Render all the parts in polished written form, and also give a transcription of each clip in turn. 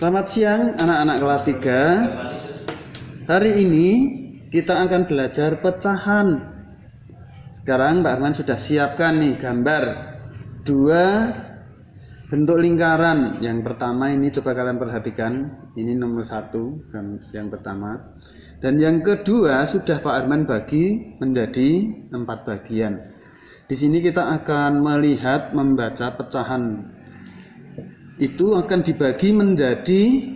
Selamat siang anak-anak kelas 3. Hari ini kita akan belajar pecahan. Sekarang Pak Arman sudah siapkan nih gambar 2 bentuk lingkaran. Yang pertama ini coba kalian perhatikan, ini nomor 1 yang pertama. Dan yang kedua sudah Pak Arman bagi menjadi 4 bagian. Di sini kita akan melihat membaca pecahan. Itu akan dibagi menjadi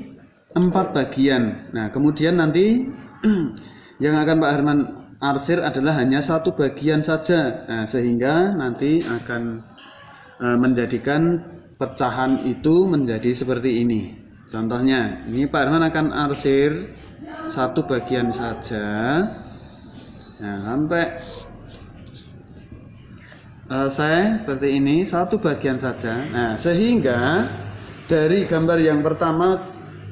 4 bagian. Nah, kemudian nanti yang akan Pak Herman arsir adalah hanya 1 bagian saja. Nah, sehingga nanti akan menjadikan pecahan itu menjadi seperti ini. Contohnya, ini Pak Herman akan arsir 1 bagian saja. Nah, sampai selesai seperti ini, 1 bagian saja. Nah, sehingga dari gambar yang pertama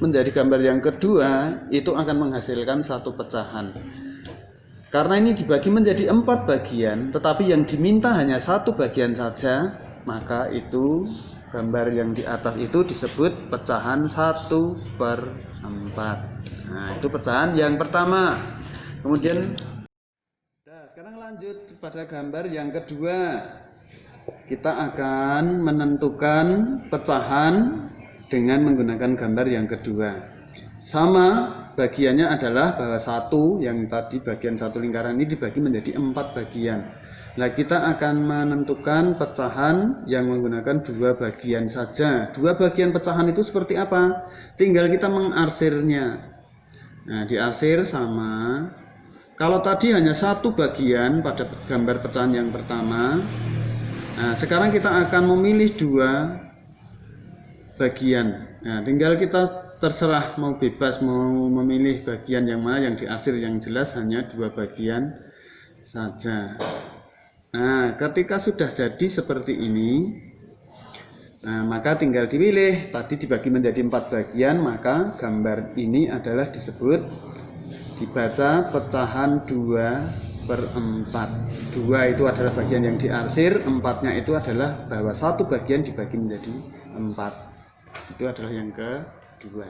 menjadi gambar yang kedua itu akan menghasilkan 1 pecahan. Karena ini dibagi menjadi 4 bagian, tetapi yang diminta hanya 1 bagian saja, maka itu gambar yang di atas itu disebut pecahan 1/4. Nah, itu pecahan yang pertama. Kemudian sekarang lanjut pada gambar yang kedua. Kita akan menentukan pecahan dengan menggunakan gambar yang kedua. Sama, bagiannya adalah bahwa 1 yang tadi bagian 1 lingkaran ini dibagi menjadi 4 bagian. Nah, kita akan menentukan pecahan yang menggunakan 2 bagian saja. 2 bagian pecahan itu seperti apa? Tinggal kita mengarsirnya. Nah, diarsir sama. Kalau tadi hanya 1 bagian pada gambar pecahan yang pertama, nah, sekarang kita akan memilih 2 bagian. Nah, tinggal kita terserah mau bebas mau memilih bagian yang mana yang diarsir, yang jelas hanya 2 bagian saja. Nah, ketika sudah jadi seperti ini, nah, maka tinggal dipilih. Tadi dibagi menjadi 4 bagian, maka gambar ini adalah disebut dibaca pecahan 2/4. 2 itu adalah bagian yang diarsir, 4-nya itu adalah bahwa 1 bagian dibagi menjadi 4. Itu adalah yang kedua.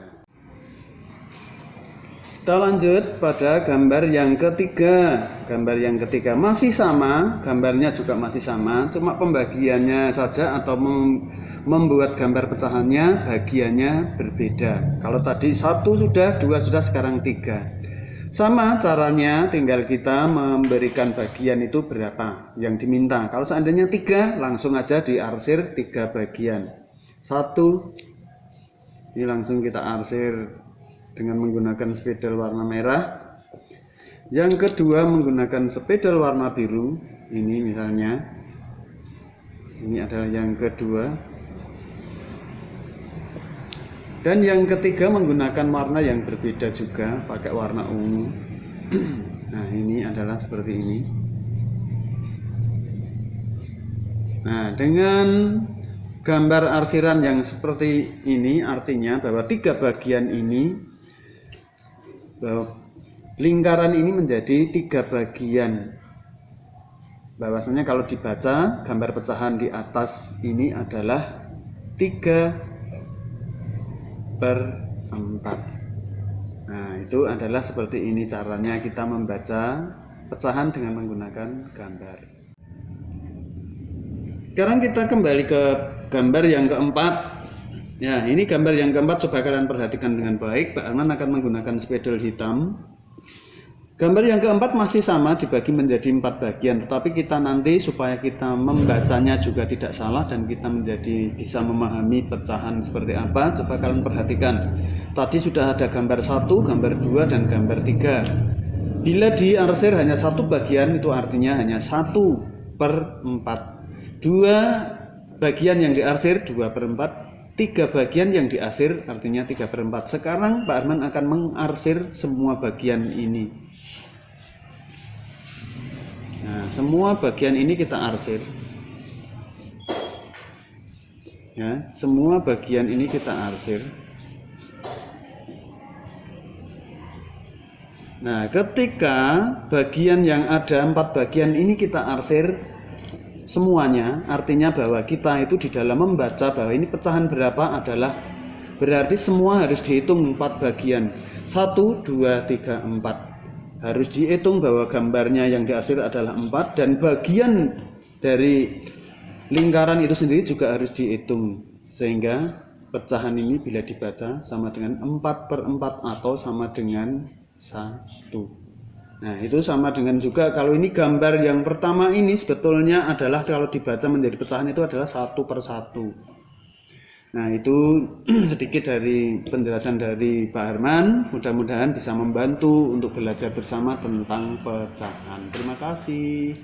Kita lanjut pada gambar yang ketiga. Gambar yang ketiga masih sama, gambarnya juga masih sama, cuma pembagiannya saja atau membuat gambar pecahannya bagiannya berbeda. Kalau tadi 1 sudah, 2 sudah, sekarang 3. Sama caranya, tinggal kita memberikan bagian itu berapa yang diminta. Kalau seandainya 3, langsung aja diarsir 3 bagian. 1, ini langsung kita arsir dengan menggunakan spidol warna merah. Yang kedua menggunakan spidol warna biru. Ini misalnya, ini adalah yang kedua. Dan yang ketiga menggunakan warna yang berbeda juga, pakai warna ungu. Nah, ini adalah seperti ini. Nah, dengan gambar arsiran yang seperti ini artinya bahwa 3 bagian ini, bahwa lingkaran ini menjadi 3 bagian. Bahwasanya kalau dibaca gambar pecahan di atas ini adalah 3/4. Nah, itu adalah seperti ini caranya kita membaca pecahan dengan menggunakan gambar. Sekarang kita kembali ke gambar yang keempat. Ya, ini gambar yang keempat, coba kalian perhatikan dengan baik. Pak Arman akan menggunakan spidol hitam. Gambar yang keempat masih sama, dibagi menjadi 4 bagian, tetapi kita nanti supaya kita membacanya juga tidak salah dan kita menjadi bisa memahami pecahan seperti apa, coba kalian perhatikan. Tadi sudah ada gambar 1, gambar 2, dan gambar 3. Bila diarsir hanya satu bagian, itu artinya hanya 1/4. 2 bagian yang diarsir 2/4. 3 bagian yang diarsir artinya 3/4. Sekarang Pak Arman akan mengarsir semua bagian ini. Nah, semua bagian ini kita arsir. Ya, semua bagian ini kita arsir. Nah, ketika bagian yang ada 4 bagian ini kita arsir semuanya, artinya bahwa kita itu di dalam membaca bahwa ini pecahan berapa adalah berarti semua harus dihitung 4 bagian. 1, 2, 3, 4. Harus dihitung bahwa gambarnya yang diarsir adalah 4 dan bagian dari lingkaran itu sendiri juga harus dihitung. Sehingga pecahan ini bila dibaca sama dengan 4/4 atau sama dengan 1. Nah, itu sama dengan juga kalau ini gambar yang pertama ini sebetulnya adalah kalau dibaca menjadi pecahan itu adalah 1/1. Nah, itu sedikit dari penjelasan dari Pak Herman. Mudah-mudahan bisa membantu untuk belajar bersama tentang pecahan. Terima kasih.